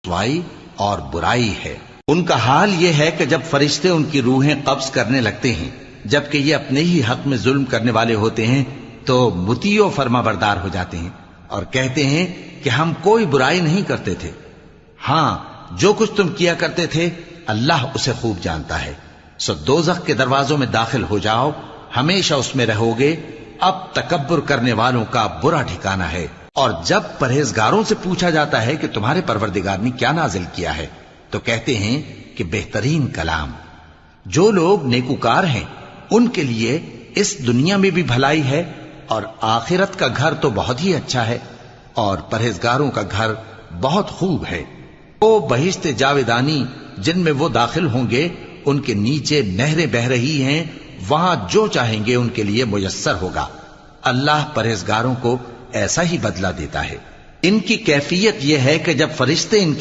रुसवाई और बुराई है। उनका हाल यह है कि जब फरिश्ते उनकी रूहें कब्ज करने लगते हैं, जबकि ये अपने ही हक में जुल्म करने वाले होते हैं, तो मुतीओ फर्माबरदार हो जाते हैं और कहते हैं कि हम कोई बुराई नहीं करते थे। हां, जो कुछ तुम किया करते थे अल्लाह उसे खूब जानता है। सो दोज़ख के दरवाजों में दाखिल हो जाओ, हमेशा उसमें रहोगे। अब तकब्बुर करने वालों का बुरा ठिकाना है। और जब परहेजगारों से पूछा जाता है कि तुम्हारे परवरदिगार ने क्या नाजिल किया है, तो कहते हैं कि बेहतरीन कलाम। जो लोग नेकुकार हैं उनके लिए इस दुनिया में भी भलाई है और आखिरत का घर तो बहुत ही अच्छा है, और परहेजगारों का घर बहुत खूब है। वो बहिश्ते जावेदानी जिनमें वो दाखिल होंगे, उनके नीचे नहरें बह रही हैं, वहां जो चाहेंगे उनके लिए मुयस्सर होगा। अल्लाह परहेजगारों को ऐसा ही बदला देता है। इनकी कैफियत यह है कि जब फरिश्ते इनके